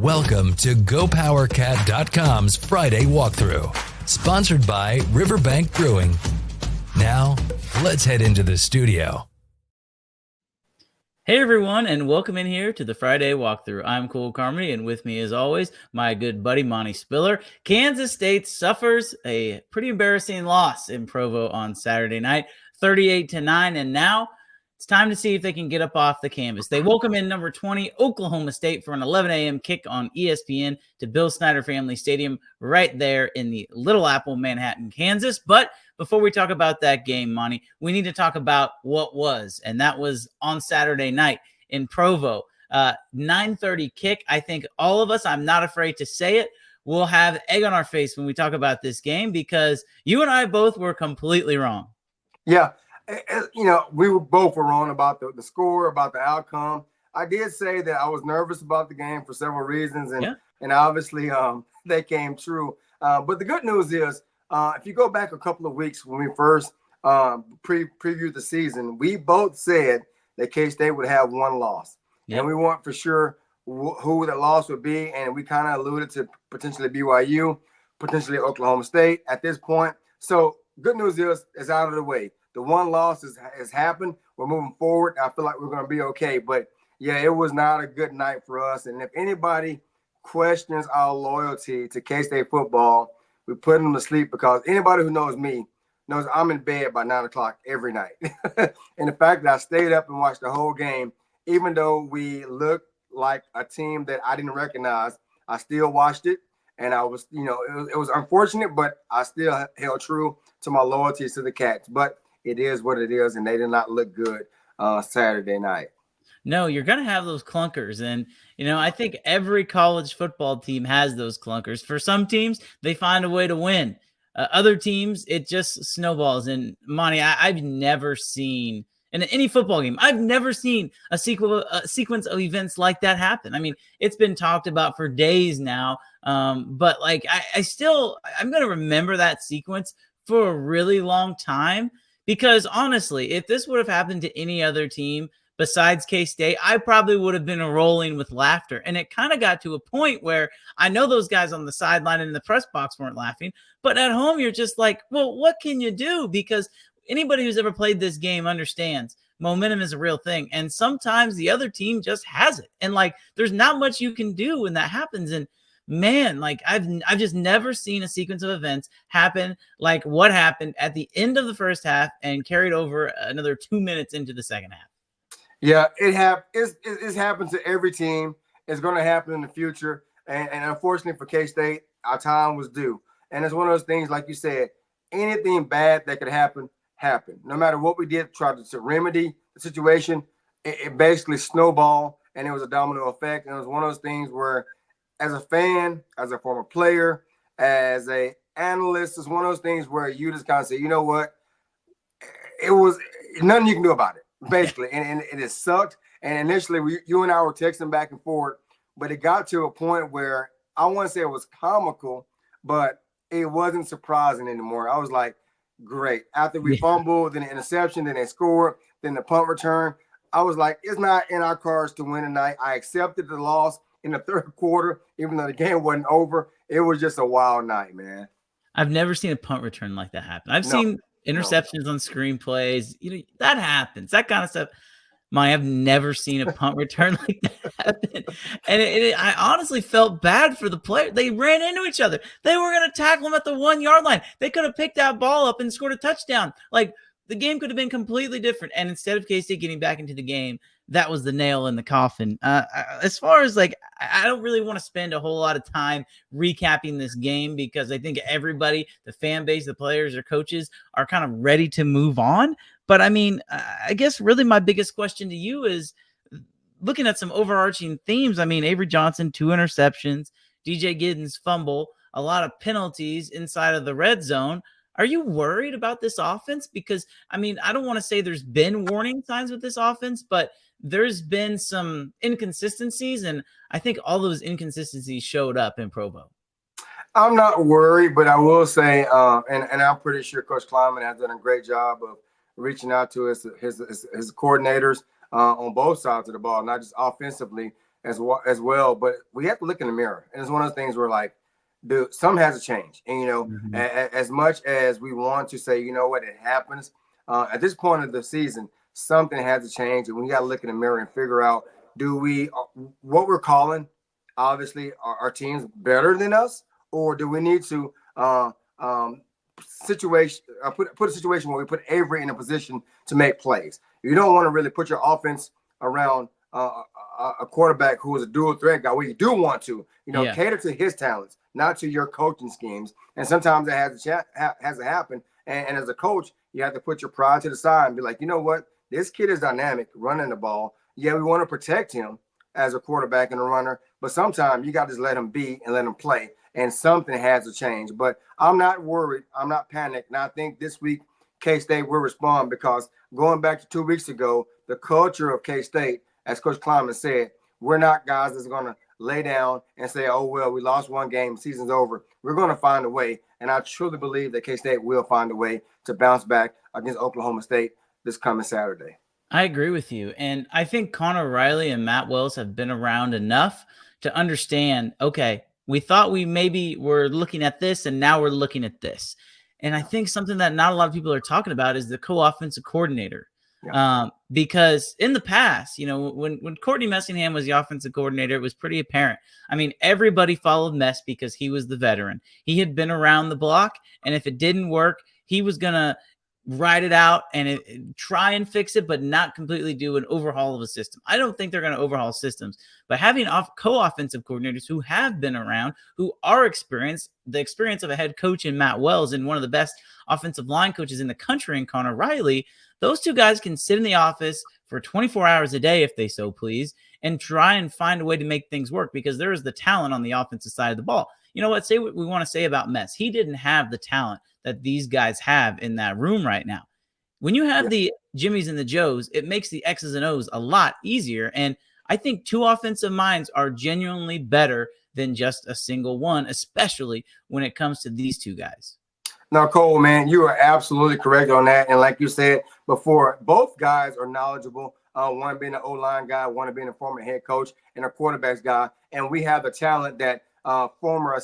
Welcome to GoPowerCat.com's Friday walkthrough, sponsored by Riverbank Brewing. Now, let's head into the studio. Hey everyone, and welcome in here to the Friday walkthrough. I'm Cole Carmody, and with me as always, my good buddy Monty Spiller. Kansas State suffers a pretty embarrassing loss in Provo on Saturday night, 38-9, and now it's time to see if they can get up off the canvas. They welcome in number 20, Oklahoma State, for an 11 a.m. kick on ESPN to Bill Snyder Family Stadium right there in the Little Apple, Manhattan, Kansas. But before we talk about that game, Monty, we need to talk about what was, and that was on Saturday night in Provo. 9:30 kick. I think all of us, I'm not afraid to say it, will have egg on our face when we talk about this game because you and I both were completely wrong. Yeah. We were both wrong about the score, about the outcome. I did say that I was nervous about the game for several reasons, and obviously they came true. But the good news is, if you go back a couple of weeks when we first previewed the season, we both said that K-State would have one loss. Yep. And we weren't for sure who that loss would be, and we kind of alluded to potentially BYU, potentially Oklahoma State at this point. So good news is it's out of the way. The one loss has happened. We're moving forward. I feel like we're going to be okay. But, yeah, it was not a good night for us. And if anybody questions our loyalty to K-State football, we put them to sleep, because anybody who knows me knows I'm in bed by 9 o'clock every night. And the fact that I stayed up and watched the whole game, even though we looked like a team that I didn't recognize, I still watched it. And I was, it was unfortunate, but I still held true to my loyalty to the Cats. But it is what it is, and they did not look good Saturday night. No, you're going to have those clunkers. And, I think every college football team has those clunkers. For some teams, they find a way to win. Other teams, it just snowballs. And, Monty, I've never seen, in any football game, I've never seen a sequence of events like that happen. I mean, it's been talked about for days now. But, I'm going to remember that sequence for a really long time. Because honestly, if this would have happened to any other team besides K-State, I probably would have been rolling with laughter. And it kind of got to a point where I know those guys on the sideline and in the press box weren't laughing, but at home you're just like, well, what can you do? Because anybody who's ever played this game understands momentum is a real thing. And sometimes the other team just has it. And there's not much you can do when that happens. And man, I've just never seen a sequence of events happen like what happened at the end of the first half and carried over another 2 minutes into the second half. Yeah, it's happened to every team. It's going to happen in the future. And unfortunately for K-State, our time was due. And it's one of those things, like you said, anything bad that could happen, happened. No matter what we did, try to remedy the situation, it basically snowballed, and it was a domino effect. And it was one of those things where, as a fan, as a former player, as a analyst, it's one of those things where you just kind of say, you know what, it was nothing you can do about it, basically. And it sucked. And initially, you and I were texting back and forth, but it got to a point where I want to say it was comical, but it wasn't surprising anymore. I was like, great. After we fumbled, then the interception, then they scored, then the punt return, I was like, it's not in our cards to win tonight. I accepted the loss in the third quarter, even though the game wasn't over. It was just a wild night, man. I've never seen a punt return like that happen. I've seen interceptions on screenplays. That happens. That kind of stuff. I've never seen a punt return like that happen. And I honestly felt bad for the player. They ran into each other. They were going to tackle him at the 1 yard line. They could have picked that ball up and scored a touchdown. The game could have been completely different. And instead of K-State getting back into the game, that was the nail in the coffin. As far as I don't really want to spend a whole lot of time recapping this game, because I think everybody, the fan base, the players or coaches, are kind of ready to move on. But I mean, I guess really my biggest question to you is looking at some overarching themes. I mean, Avery Johnson, 2 interceptions, DJ Giddens fumble, a lot of penalties inside of the red zone. Are you worried about this offense? Because, I mean, I don't want to say there's been warning signs with this offense, but there's been some inconsistencies, and I think all those inconsistencies showed up in Provo. I'm not worried, but I will say, and I'm pretty sure Coach Kleiman has done a great job of reaching out to his coordinators on both sides of the ball, not just offensively, as well. But we have to look in the mirror, and it's one of those things where like, dude, something has to change. And as much as we want to say, you know what, it happens at this point of the season, something has to change, and we got to look in the mirror and figure out, do we what we're calling, obviously, our teams better than us, or do we need to situation put a situation where we put Avery in a position to make plays? You don't want to really put your offense around a quarterback who is a dual threat guy. Where you do want to, cater to his talents, not to your coaching schemes. And sometimes it has to happen. And as a coach, you have to put your pride to the side and be like, you know what, this kid is dynamic, running the ball. Yeah, we want to protect him as a quarterback and a runner, but sometimes you got to just let him be and let him play. And something has to change. But I'm not worried. I'm not panicked. And I think this week K-State will respond, because going back to 2 weeks ago, the culture of K-State, as Coach Kleiman said, we're not guys that's going to lay down and say, oh, well, we lost one game, season's over. We're going to find a way. And I truly believe that K-State will find a way to bounce back against Oklahoma State this coming Saturday. I agree with you. And I think Connor Riley and Matt Wells have been around enough to understand, okay, we thought we maybe were looking at this, and now we're looking at this. And I think something that not a lot of people are talking about is the co-offensive coordinator. Yeah. Because in the past, when Courtney Messingham was the offensive coordinator, it was pretty apparent. I mean, everybody followed Mess because he was the veteran. He had been around the block, and if it didn't work, he was going to ride it out and try and fix it, but not completely do an overhaul of a system. I don't think they're going to overhaul systems, but having co-offensive coordinators who have been around, who are experienced, the experience of a head coach in Matt Wells and one of the best offensive line coaches in the country in Connor Riley, those two guys can sit in the office for 24 hours a day if they so please and try and find a way to make things work, because there is the talent on the offensive side of the ball. You know what? Say what we want to say about Mess. He didn't have the talent that these guys have in that room right now. When you have the Jimmies and the Joes, it makes the X's and O's a lot easier. And I think two offensive minds are genuinely better than just a single one, especially when it comes to these two guys. Now, Cole, man, you are absolutely correct on that. And like you said before, both guys are knowledgeable. One being an O-line guy, one being a former head coach and a quarterbacks guy. And we have the talent that former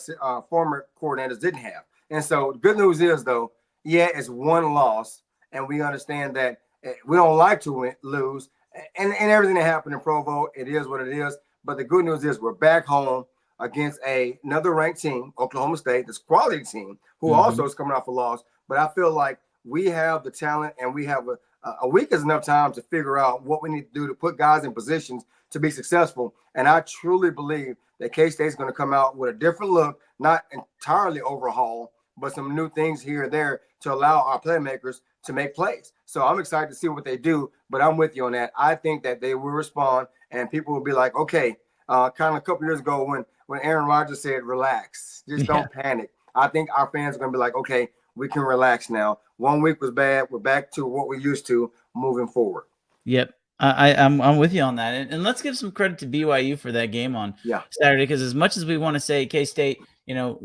coordinators didn't have. And so the good news is, though, it's one loss, and we understand that we don't like to lose. And everything that happened in Provo, it is what it is. But the good news is we're back home against another ranked team, Oklahoma State, this quality team, who also is coming off a loss. But I feel like we have the talent, and we have a week is enough time to figure out what we need to do to put guys in positions to be successful. And I truly believe that K-State is going to come out with a different look, not entirely overhaul, but some new things here and there to allow our playmakers to make plays. So I'm excited to see what they do, but I'm with you on that. I think that they will respond, and people will be like, okay, kind of a couple years ago when Aaron Rodgers said, relax, just don't panic. I think our fans are going to be like, okay, we can relax now. 1 week was bad. We're back to what we used to moving forward. Yep. I'm with you on that. And let's give some credit to BYU for that game on Saturday, because as much as we want to say K-State,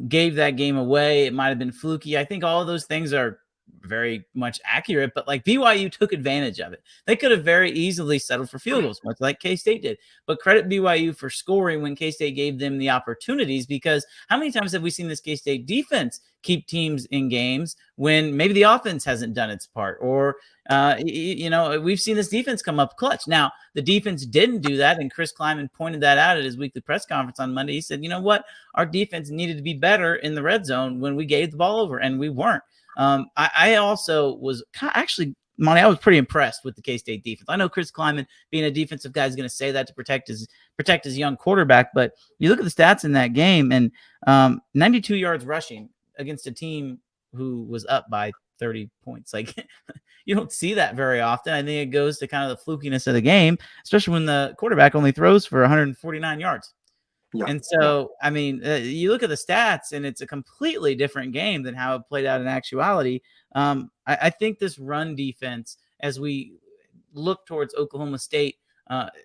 gave that game away, it might have been fluky. I think all of those things are very much accurate, but like BYU took advantage of it. They could have very easily settled for field goals, much like K-State did. But credit BYU for scoring when K-State gave them the opportunities, because how many times have we seen this K-State defense keep teams in games when maybe the offense hasn't done its part, or we've seen this defense come up clutch. Now, the defense didn't do that, and Chris Kleiman pointed that out at his weekly press conference on Monday. He said, you know what? Our defense needed to be better in the red zone when we gave the ball over, and we weren't. I also was actually, Monty, I was pretty impressed with the K-State defense. I know Chris Kleiman, being a defensive guy, is going to say that to protect his young quarterback, but you look at the stats in that game, and 92 yards rushing against a team who was up by 30 points. Like, you don't see that very often. I think it goes to kind of the flukiness of the game, especially when the quarterback only throws for 149 yards. Yeah. And so, I mean, you look at the stats, and it's a completely different game than how it played out in actuality. I think this run defense, as we look towards Oklahoma State,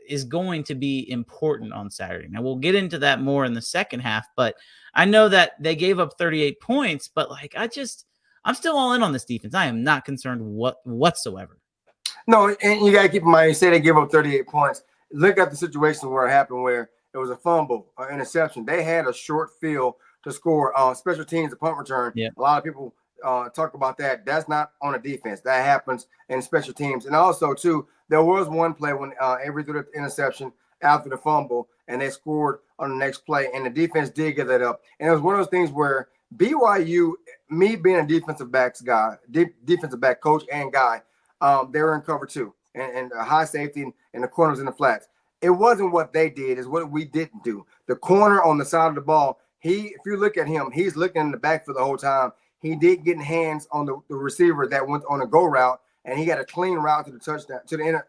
is going to be important on Saturday. Now, we'll get into that more in the second half, but I know that they gave up 38 points, but I'm still all in on this defense. I am not concerned whatsoever. No, and you got to keep in mind, you say they give up 38 points. Look at the situation where it happened, where it was a fumble or interception. They had a short field to score. Special teams, the punt return. Yeah. A lot of people talk about that. That's not on a defense. That happens in special teams. And also, too, there was one play when Avery threw the interception after the fumble, and they scored on the next play, and the defense did get that up. And it was one of those things where BYU, me being a defensive backs guy, defensive back coach and guy, they were in cover two and high safety and the corners in the flats. It wasn't what they did, it's what we didn't do. The corner on the side of the ball, if you look at him, he's looking in the back for the whole time. He did get hands on the receiver that went on a go route, and he got a clean route to the touchdown, to the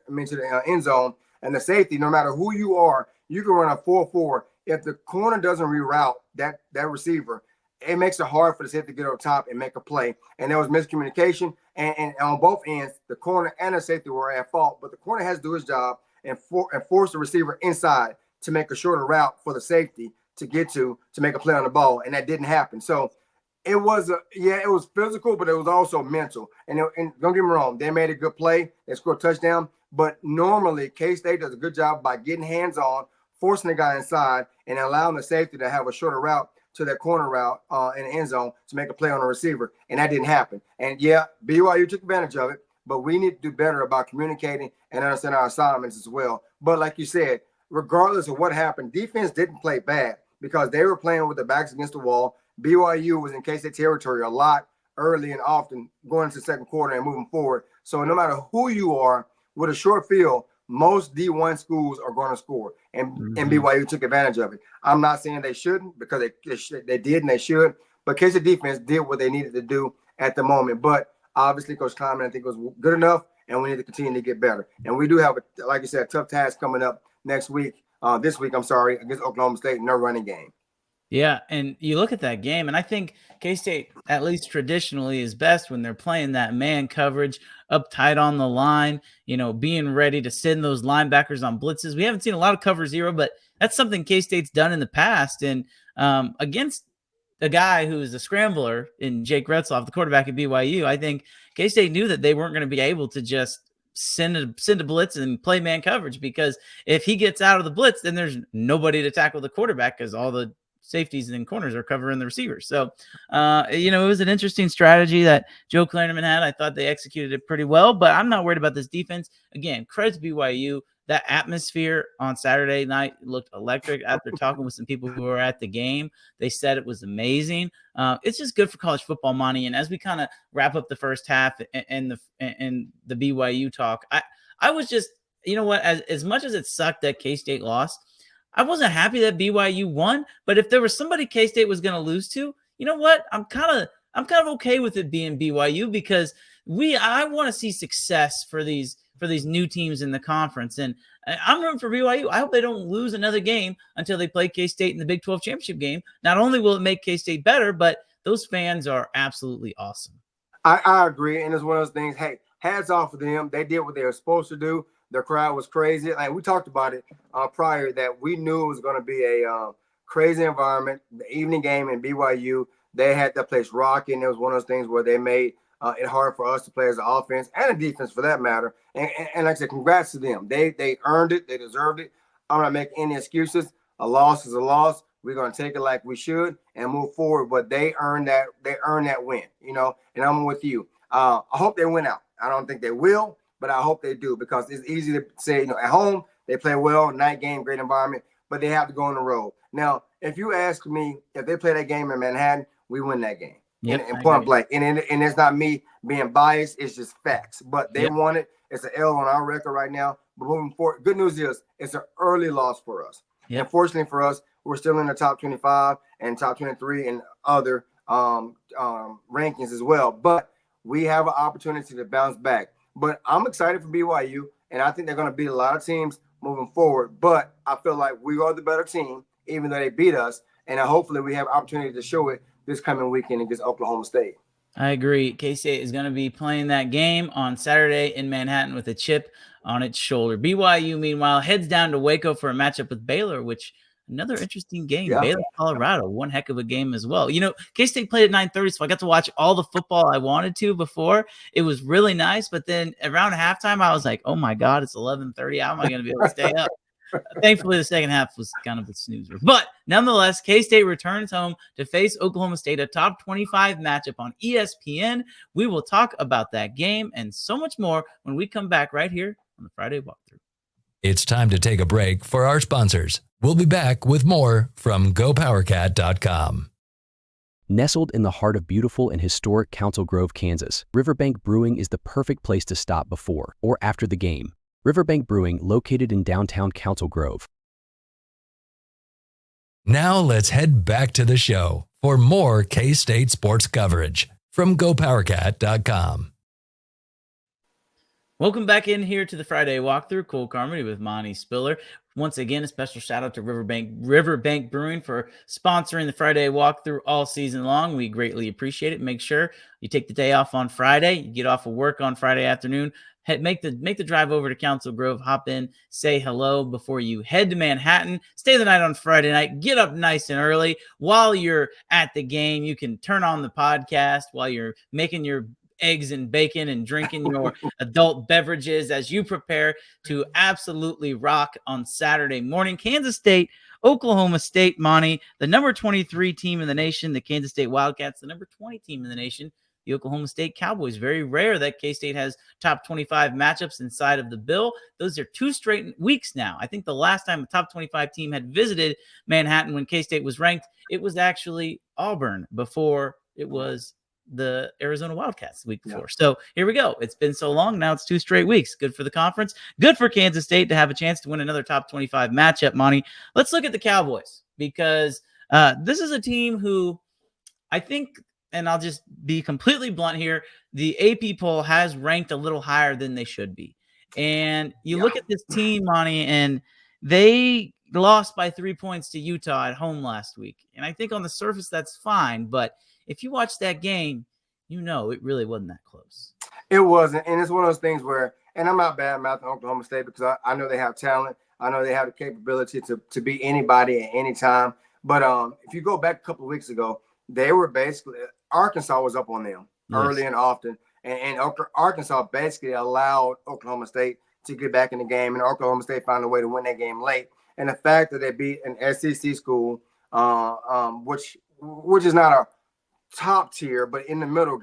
end zone. And the safety, no matter who you are, you can run a 4-4. If the corner doesn't reroute that receiver, it makes it hard for the safety to get on top and make a play. And there was miscommunication. And on both ends, the corner and the safety were at fault. But the corner has to do his job and force the receiver inside to make a shorter route for the safety to get to make a play on the ball. And that didn't happen. So it was it was physical, but it was also mental. And don't get me wrong, they made a good play. They scored a touchdown. But normally, K-State does a good job by getting hands-on, forcing the guy inside, and allowing the safety to have a shorter route to that corner route in the end zone to make a play on the receiver. And that didn't happen. And, BYU took advantage of it, but we need to do better about communicating and understand our assignments as well. But like you said, regardless of what happened, defense didn't play bad because they were playing with their backs against the wall. BYU was in K-State territory a lot early and often going into the second quarter and moving forward. So no matter who you are, with a short field, most D1 schools are going to score, and BYU took advantage of it. I'm not saying they shouldn't because they did and they should, but K-State defense did what they needed to do at the moment. But obviously, Coach Kleiman, I think, was good enough, and we need to continue to get better. And we do have, like you said, a tough task coming up this week, against Oklahoma State in their running game. Yeah, and you look at that game, and I think K-State, at least traditionally, is best when they're playing that man coverage up tight on the line, being ready to send those linebackers on blitzes. We haven't seen a lot of cover zero, but that's something K-State's done in the past. And against a guy who's a scrambler in Jake Retzloff, the quarterback at BYU, I think K-State knew that they weren't going to be able to just send a blitz and play man coverage, because if he gets out of the blitz, then there's nobody to tackle the quarterback because all the safeties and corners are covering the receivers. So, it was an interesting strategy that Joe Kleiman had. I thought they executed it pretty well, but I'm not worried about this defense. Again, credit to BYU. That atmosphere on Saturday night looked electric. After talking with some people who were at the game, they said it was amazing. It's just good for college football, Monty. And as we kind of wrap up the first half and the BYU talk, I was just, as much as it sucked that K-State lost, I wasn't happy that BYU won, but if there was somebody K-State was going to lose to, you know what? I'm kind of okay with it being BYU, because I want to see success for these new teams in the conference, and I'm rooting for BYU. I hope they don't lose another game until they play K-State in the Big 12 championship game. Not only will it make K-State better, but those fans are absolutely awesome. I agree, and it's one of those things. Hey, hats off to them. They did what they were supposed to do. The crowd was crazy. Like we talked about it prior, that we knew it was going to be a crazy environment. The evening game in BYU, they had that place rocking. It was one of those things where they made it hard for us to play as an offense and a defense for that matter. And like I said, congrats to them. They earned it. They deserved it. I'm not making any excuses. A loss is a loss. We're going to take it like we should and move forward. But they earned that. They earned that win, and I'm with you. I hope they win out. I don't think they will, but I hope they do, because it's easy to say, at home, they play well, night game, great environment, but they have to go on the road. Now, if you ask me, if they play that game in Manhattan, we win that game. Yep, and point blank. And it's not me being biased. It's just facts. But they won it. It's an L on our record right now. But moving forward, good news is it's an early loss for us. Yep. Unfortunately for us, we're still in the top 25 and top 23 and other rankings as well. But we have an opportunity to bounce back. But I'm excited for BYU, and I think they're going to beat a lot of teams moving forward. But I feel like we are the better team, even though they beat us. And hopefully we have opportunity to show it this coming weekend against Oklahoma State. I agree. K-State is going to be playing that game on Saturday in Manhattan with a chip on its shoulder. BYU, meanwhile, heads down to Waco for a matchup with Baylor, which another interesting game. Yeah. Baylor, Colorado, one heck of a game as well. K-State played at 9:30, so I got to watch all the football I wanted to before. It was really nice, but then around halftime, I was like, oh my God, it's 11:30. How am I going to be able to stay up? Thankfully, the second half was kind of a snoozer. But nonetheless, K-State returns home to face Oklahoma State, a top 25 matchup on ESPN. We will talk about that game and so much more when we come back right here on the Friday Walkthrough. It's time to take a break for our sponsors. We'll be back with more from GoPowerCat.com. Nestled in the heart of beautiful and historic Council Grove, Kansas, Riverbank Brewing is the perfect place to stop before or after the game. Riverbank Brewing, located in downtown Council Grove. Now let's head back to the show for more K-State sports coverage from GoPowerCat.com. Welcome back in here to the Friday Walkthrough. Cole Carmody with Monty Spiller. Once again, a special shout out to Riverbank Brewing for sponsoring the Friday Walkthrough all season long. We greatly appreciate it. Make sure you take the day off on Friday. You get off of work on Friday afternoon. Make the drive over to Council Grove. Hop in, say hello before you head to Manhattan. Stay the night on Friday night. Get up nice and early. While you're at the game, you can turn on the podcast while you're making your eggs and bacon and drinking your adult beverages as you prepare to absolutely rock on Saturday morning. Kansas State, Oklahoma State, Monty, the number 23 team in the nation, the Kansas State Wildcats, the number 20 team in the nation, the Oklahoma State Cowboys. Very rare that K-State has top 25 matchups inside of the bill. Those are 2 straight weeks now. I think the last time a top 25 team had visited Manhattan when K-State was ranked, it was actually Auburn before it was the Arizona Wildcats the week before. Yeah. So here we go. It's been so long. Now it's 2 straight weeks. Good for the conference. Good for Kansas State to have a chance to win another top 25 matchup, Monty. Let's look at the Cowboys because this is a team who I think, and I'll just be completely blunt here, the AP poll has ranked a little higher than they should be. And you look at this team, Monty, and they lost by 3 points to Utah at home last week. And I think on the surface, that's fine. But if you watch that game, you know it really wasn't that close. It wasn't. And it's one of those things where, and I'm not bad mouthing Oklahoma State because I know they have talent. I know they have the capability to beat anybody at any time. But if you go back a couple of weeks ago, they were basically, Arkansas was up on them early and often. And Arkansas basically allowed Oklahoma State to get back in the game. And Oklahoma State found a way to win that game late. And the fact that they beat an SEC school, which is not a top tier, but in the middle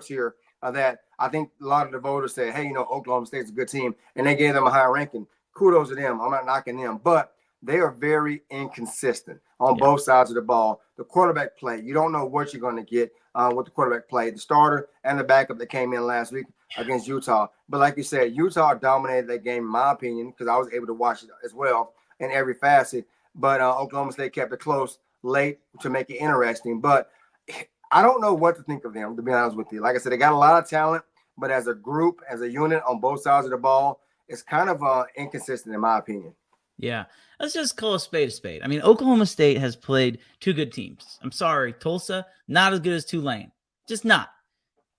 tier that I think a lot of the voters say, hey, Oklahoma State's a good team, and they gave them a high ranking. Kudos to them. I'm not knocking them, but they are very inconsistent on both sides of the ball. The quarterback play, you don't know what you're going to get with the quarterback play. The starter and the backup that came in last week against Utah. But like you said, Utah dominated that game, in my opinion, because I was able to watch it as well in every facet. But Oklahoma State kept it close late to make it interesting. But I don't know what to think of them, to be honest with you. Like I said, they got a lot of talent, but as a group, as a unit on both sides of the ball, it's kind of inconsistent in my opinion. Yeah, let's just call a spade a spade. I mean, Oklahoma State has played 2 good teams. I'm sorry, Tulsa, not as good as Tulane. Just not.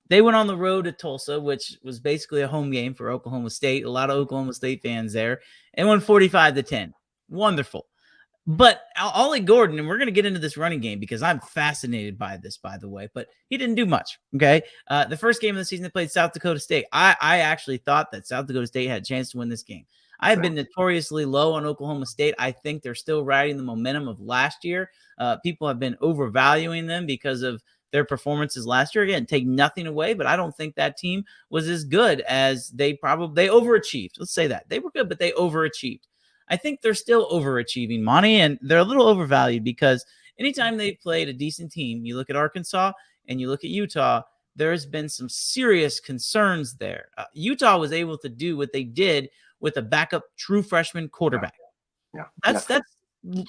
They went on the road to Tulsa, which was basically a home game for Oklahoma State. A lot of Oklahoma State fans there, and won 45-10. Wonderful. But Ollie Gordon, and we're going to get into this running game because I'm fascinated by this, by the way, but he didn't do much, okay? The first game of the season, they played South Dakota State. I actually thought that South Dakota State had a chance to win this game. I have been notoriously low on Oklahoma State. I think they're still riding the momentum of last year. People have been overvaluing them because of their performances last year. Again, take nothing away, but I don't think that team was as good as they overachieved. Let's say that. They were good, but they overachieved. I think they're still overachieving, Monty, and they're a little overvalued because anytime they've played a decent team, you look at Arkansas and you look at Utah, there's been some serious concerns there. Utah was able to do what they did with a backup true freshman quarterback. Yeah. That's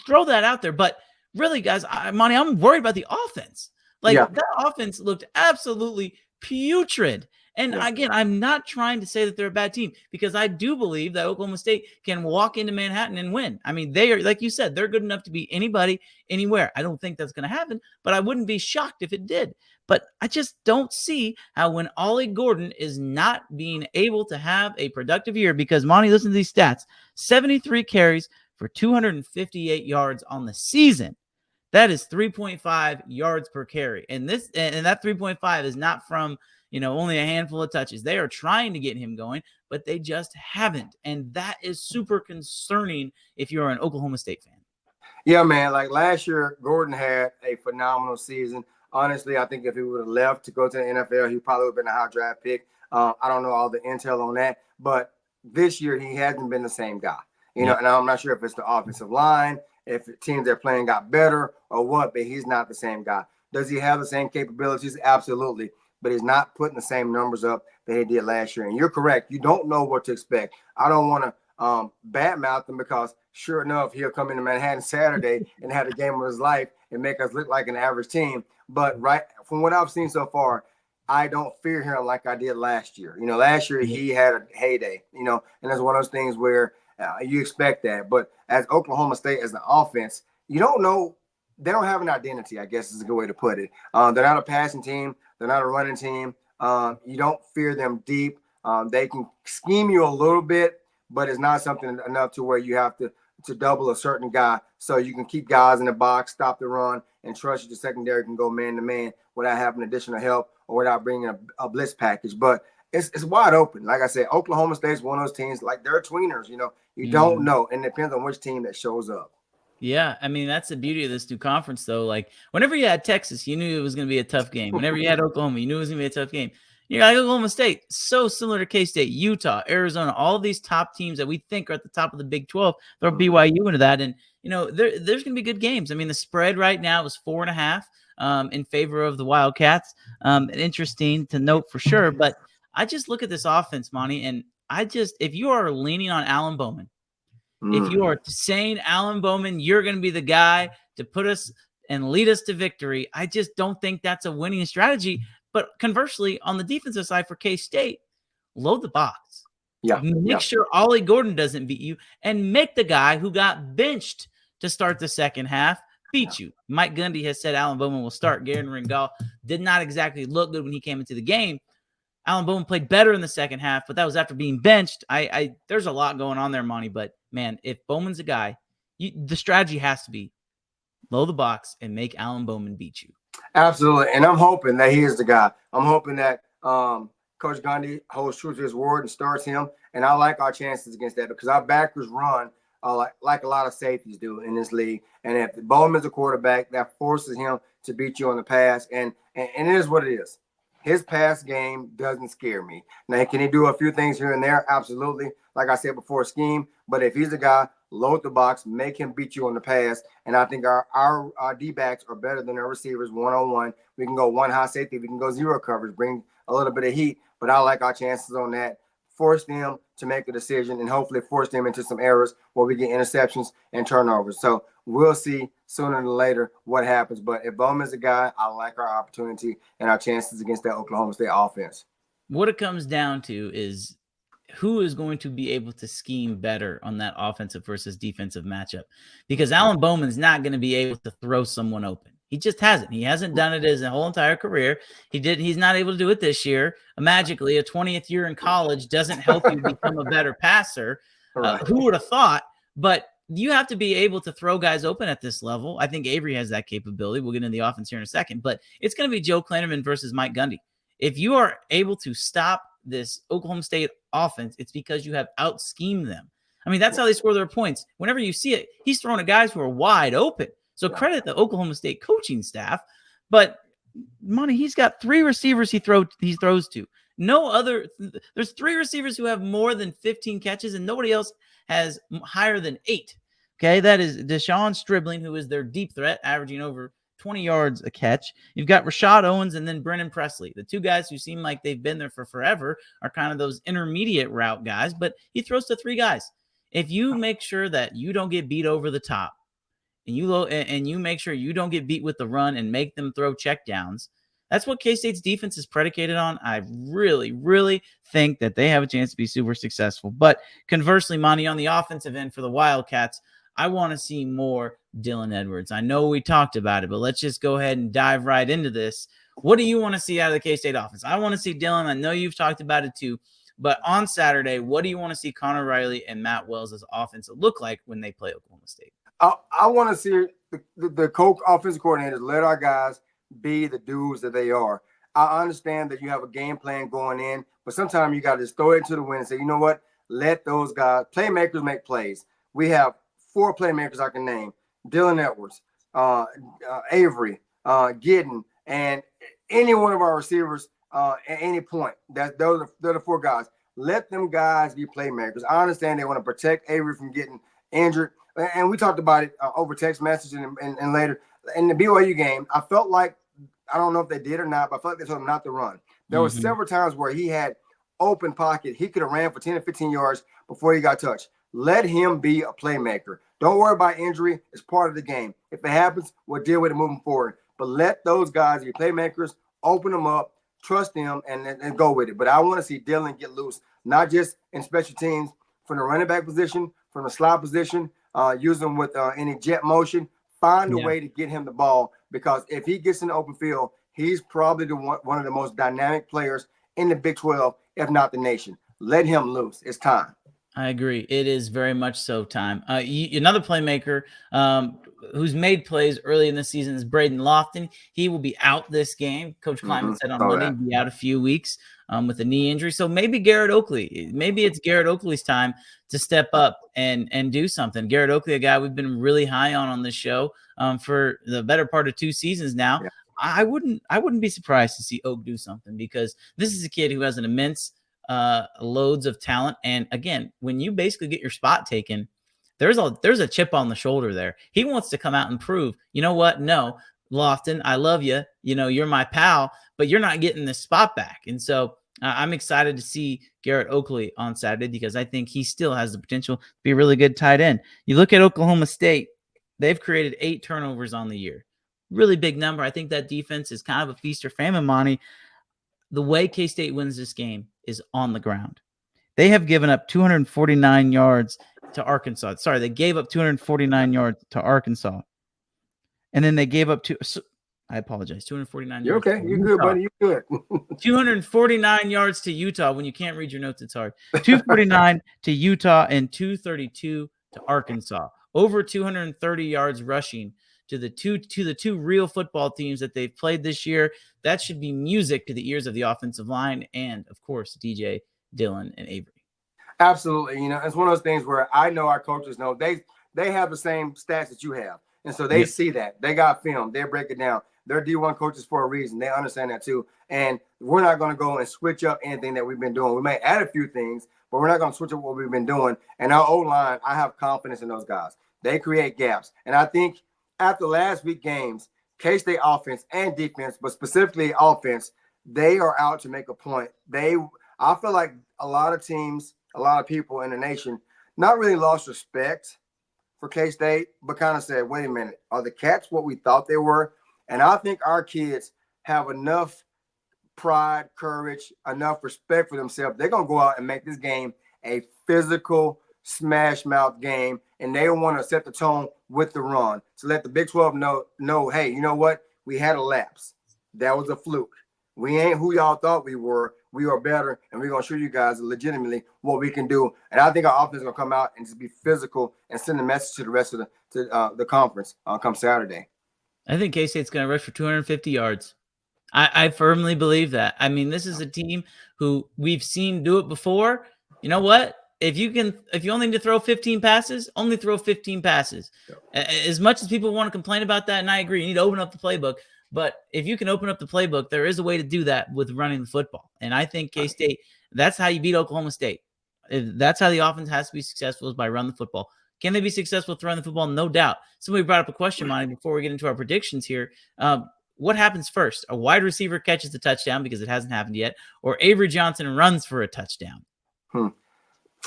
throw that out there. But really, guys, Monty, I'm worried about the offense. That offense looked absolutely putrid. And again, I'm not trying to say that they're a bad team because I do believe that Oklahoma State can walk into Manhattan and win. I mean, they are, like you said, they're good enough to beat anybody, anywhere. I don't think that's going to happen, but I wouldn't be shocked if it did. But I just don't see how when Ollie Gordon is not being able to have a productive year because, Monty, listen to these stats, 73 carries for 258 yards on the season. That is 3.5 yards per carry. And that 3.5 is not from only a handful of touches. They are trying to get him going, but they just haven't. And that is super concerning if you're an Oklahoma State fan. Yeah, man. Like last year, Gordon had a phenomenal season. Honestly, I think if he would have left to go to the NFL, he probably would have been a high draft pick. I don't know all the intel on that, but this year he hasn't been the same guy. You know, and I'm not sure if it's the offensive line, if the teams they're playing got better or what, but he's not the same guy. Does he have the same capabilities? Absolutely. But he's not putting the same numbers up that he did last year. And you're correct. You don't know what to expect. I don't want to badmouth him because sure enough, he'll come into Manhattan Saturday and have the game of his life and make us look like an average team. But right from what I've seen so far, I don't fear him like I did last year. You know, last year he had a heyday, you know, and it's one of those things where you expect that. But as Oklahoma State, as an offense, you don't know. They don't have an identity, I guess is a good way to put it. They're not a passing team. They're not a running team. You don't fear them deep. They can scheme you a little bit, but it's not something enough to where you have to double a certain guy so you can keep guys in the box, stop the run, and trust the secondary can go man-to-man without having additional help or without bringing a blitz package. But it's wide open. Like I said, Oklahoma State's one of those teams, like they're tweeners, you know. You don't know, and it depends on which team that shows up. Yeah, I mean, that's the beauty of this new conference, though. Like, whenever you had Texas, you knew it was going to be a tough game. Whenever you had Oklahoma, you knew it was going to be a tough game. You're like Oklahoma State, so similar to K-State, Utah, Arizona, all of these top teams that we think are at the top of the Big 12. Throw BYU into that, and you know there's going to be good games. I mean, the spread right now is 4.5 in favor of the Wildcats. Interesting to note for sure. But I just look at this offense, Monty, and if you are leaning on Alan Bowman, if you are saying Alan Bowman, you're going to be the guy to put us and lead us to victory, I just don't think that's a winning strategy. But conversely, on the defensive side for K-State, load the box. Make sure Ollie Gordon doesn't beat you, and make the guy who got benched to start the second half beat you. Mike Gundy has said Alan Bowman will start. Garen Ringal did not exactly look good when he came into the game. Alan Bowman played better in the second half, but that was after being benched. There's a lot going on there, Monty. But, man, if Bowman's a guy, the strategy has to be load the box and make Alan Bowman beat you. Absolutely. And I'm hoping that he is the guy. I'm hoping that Coach Gandhi holds true to his word and starts him. And I like our chances against that because our backers run like a lot of safeties do in this league. And if Bowman's a quarterback, that forces him to beat you on the pass. And it is what it is. His pass game doesn't scare me. Now, can he do a few things here and there? Absolutely. Like I said before, scheme. But if he's a guy, load the box, make him beat you on the pass. And I think our D-backs are better than our receivers one-on-one. We can go one high safety. We can go zero coverage, bring a little bit of heat. But I like our chances on that. Force them to make a decision and hopefully force them into some errors where we get interceptions and turnovers. So we'll see sooner than later what happens. But if Bowman's a guy, I like our opportunity and our chances against that Oklahoma State offense. What it comes down to is who is going to be able to scheme better on that offensive versus defensive matchup, because Alan Bowman's not going to be able to throw someone open. He just hasn't. He hasn't done it his whole entire career. He's not able to do it this year. Magically, a 20th year in college doesn't help you become a better passer. Who would have thought? But you have to be able to throw guys open at this level. I think Avery has that capability. We'll get into the offense here in a second. But it's going to be Joe Klanderman versus Mike Gundy. If you are able to stop this Oklahoma State offense, it's because you have out-schemed them. I mean, that's how they score their points. Whenever you see it, he's throwing at guys who are wide open. So credit the Oklahoma State coaching staff. But, Monty, he's got 3 receivers he throws to. No other – there's 3 receivers who have more than 15 catches, and nobody else has higher than 8. Okay, that is Deshaun Stribling, who is their deep threat, averaging over 20 yards a catch. You've got Rashad Owens and then Brennan Presley. The 2 guys who seem like they've been there for forever are kind of those intermediate route guys, but he throws to 3 guys. If you make sure that you don't get beat over the top, and you make sure you don't get beat with the run and make them throw checkdowns, that's what K-State's defense is predicated on. I really, really think that they have a chance to be super successful. But conversely, Monty, on the offensive end for the Wildcats, I want to see more Dylan Edwards. I know we talked about it, but let's just go ahead and dive right into this. What do you want to see out of the K-State offense? I want to see Dylan. I know you've talked about it too. But on Saturday, what do you want to see Connor Riley and Matt Wells' offense look like when they play Oklahoma State? I want to see the coach, offensive coordinators let our guys be the dudes that they are. I understand that you have a game plan going in, but sometimes you got to just throw it into the wind and say, you know what? Let those guys, playmakers, make plays. We have 4 playmakers I can name: Dylan Edwards, Avery, Gidden, and any one of our receivers at any point. They're the 4 guys. Let them guys be playmakers. I understand they want to protect Avery from getting injured, and we talked about it over text message and later in the BYU game. I felt like, I don't know if they did or not, but I felt like they told him not to run. There were several times where he had open pocket. He could have ran for 10 or 15 yards before he got touched. Let him be a playmaker. Don't worry about injury. It's part of the game. If it happens, we'll deal with it moving forward. But let those guys be playmakers, open them up, trust them, and go with it. But I want to see Dylan get loose, not just in special teams, from the running back position, from the slot position, use them with any jet motion. Find a way to get him the ball, because if he gets in the open field, he's probably one of the most dynamic players in the Big 12, if not the nation. Let him loose. It's time. I agree. It is very much so time. Another playmaker who's made plays early in the season is Braden Lofton. He will be out this game. Coach Kleiman said on Monday he'll be out a few weeks with a knee injury. So maybe it's Garrett Oakley's time to step up and do something. Garrett Oakley, a guy we've been really high on this show for the better part of 2 seasons now. Yeah. I wouldn't be surprised to see Oak do something, because this is a kid who has an immense loads of talent. And again, when you basically get your spot taken, there's a chip on the shoulder there. He wants to come out and prove, you know what? No, Lofton, I love you. You know, you're my pal, but you're not getting this spot back. And so I'm excited to see Garrett Oakley on Saturday, because I think he still has the potential to be a really good tight end. You look at Oklahoma State, they've created 8 turnovers on the year. Really big number. I think that defense is kind of a feast or famine, Monty. The way K-State wins this game is on the ground. They have given up 249 yards to Arkansas. Sorry, they gave up 249 yards to Arkansas. And then they gave up I apologize, 249 You're yards. okay. You're good, buddy. You're good. 249 yards to Utah. When you can't read your notes, it's hard. 249 to Utah and 232 to Arkansas. Over 230 yards rushing to the two real football teams that they've played this year. That should be music to the ears of the offensive line and, of course, DJ, Dylan, and Avery. Absolutely. You know, it's one of those things where I know our coaches know they have the same stats that you have. And so they see that. They got film. They break it down. They're D1 coaches for a reason. They understand that too. And we're not going to go and switch up anything that we've been doing. We may add a few things, but we're not going to switch up what we've been doing. And our O-line, I have confidence in those guys. They create gaps. And I think after last week games, K-State offense and defense, but specifically offense, they are out to make a point. I feel like a lot of teams, a lot of people in the nation, not really lost respect for K-State, but kind of said, wait a minute, are the Cats what we thought they were? And I think our kids have enough pride, courage, enough respect for themselves. They're going to go out and make this game a physical, smash mouth game, and they want to set the tone with the run to let the Big 12 know, hey, you know what? We had a lapse. That was a fluke. We ain't who y'all thought we were. We are better, and we're going to show you guys legitimately what we can do. And I think our offense is going to come out and just be physical and send a message to the rest of the conference come Saturday. I think K-State's going to rush for 250 yards. I firmly believe that. I mean, this is a team who we've seen do it before. You know what? If you only need to throw 15 passes, only throw 15 passes. As much as people want to complain about that, and I agree, you need to open up the playbook. But if you can open up the playbook, there is a way to do that with running the football. And I think K-State, that's how you beat Oklahoma State. That's how the offense has to be successful, is by running the football. Can they be successful throwing the football? No doubt. Somebody brought up a question, Monty, before we get into our predictions here. What happens first? A wide receiver catches the touchdown, because it hasn't happened yet, or Avery Johnson runs for a touchdown?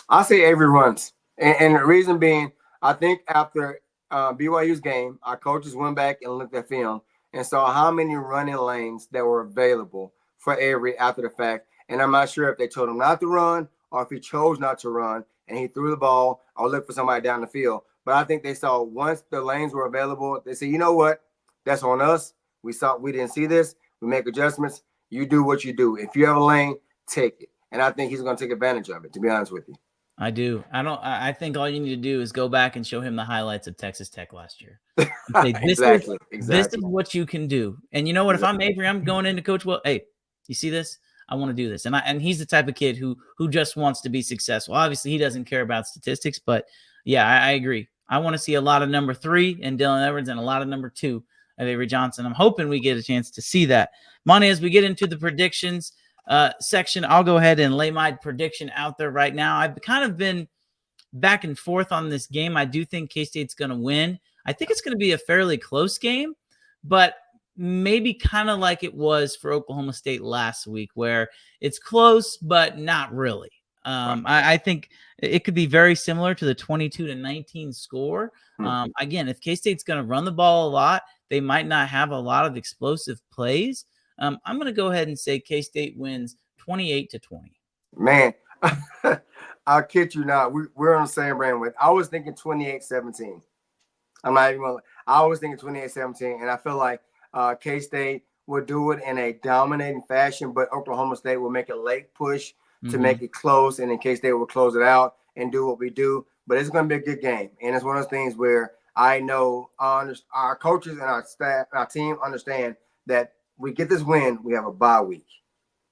I say Avery runs. And the reason being, I think after BYU's game, our coaches went back and looked at film and saw how many running lanes that were available for Avery after the fact. And I'm not sure if they told him not to run or if he chose not to run and he threw the ball or looked for somebody down the field. But I think they saw once the lanes were available, they said, you know what? That's on us. We didn't see this. We make adjustments. You do what you do. If you have a lane, take it. And I think he's going to take advantage of it, to be honest with you. I do. I think all you need to do is go back and show him the highlights of Texas Tech last year. Say, Exactly. This is what you can do. And you know what? If I'm Avery, I'm going into Coach Well. Hey, you see this? I want to do this. And he's the type of kid who just wants to be successful. Obviously, he doesn't care about statistics, but yeah, I agree. I want to see a lot of number 3 in Dylan Edwards and a lot of number 2 of Avery Johnson. I'm hoping we get a chance to see that. Monty, as we get into the predictions section, I'll go ahead and lay my prediction out there right now. I've kind of been back and forth on this game. I do think K-State's going to win. I think it's going to be a fairly close game, but maybe kind of like it was for Oklahoma State last week, where it's close, but not really. I think it could be very similar to the 22-19 score. Again, if K-State's going to run the ball a lot, they might not have a lot of explosive plays. I'm going to go ahead and say K-State wins 28-20. Man, I'll kid you not. We're on the same brand with. I was thinking 28-17. I'm not even going to. I was thinking 28-17, and I feel like K-State will do it in a dominating fashion, but Oklahoma State will make a late push to make it close, and then K-State will close it out and do what we do. But it's going to be a good game, and it's one of those things where I know our coaches and our staff, our team understand that we get this win, we have a bye week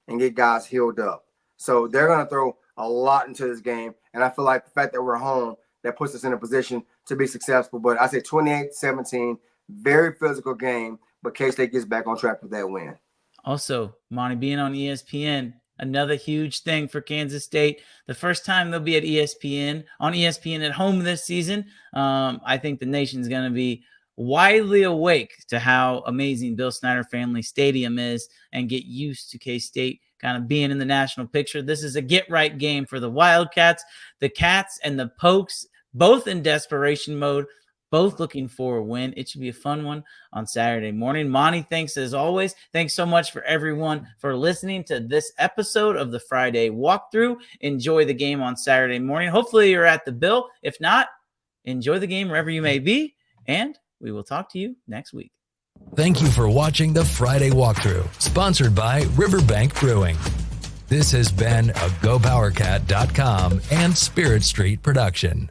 and get guys healed up. So they're going to throw a lot into this game, and I feel like the fact that we're home, that puts us in a position to be successful. But I say 28-17, very physical game, but K-State gets back on track with that win. Also, Monty, being on ESPN, another huge thing for Kansas State. The first time they'll be at ESPN, on ESPN at home this season, I think the nation's going to be widely awake to how amazing Bill Snyder Family Stadium is and get used to K-State kind of being in the national picture. This is a get-right game for the Wildcats. The Cats and the Pokes, both in desperation mode, both looking for a win. It should be a fun one on Saturday morning. Monty, thanks as always. Thanks so much for everyone for listening to this episode of the Friday Walkthrough. Enjoy the game on Saturday morning. Hopefully you're at the Bill. If not, enjoy the game wherever you may be, and we will talk to you next week. Thank you for watching the Friday Walkthrough, sponsored by Riverbank Brewing. This has been a GoPowerCat.com and Spirit Street production.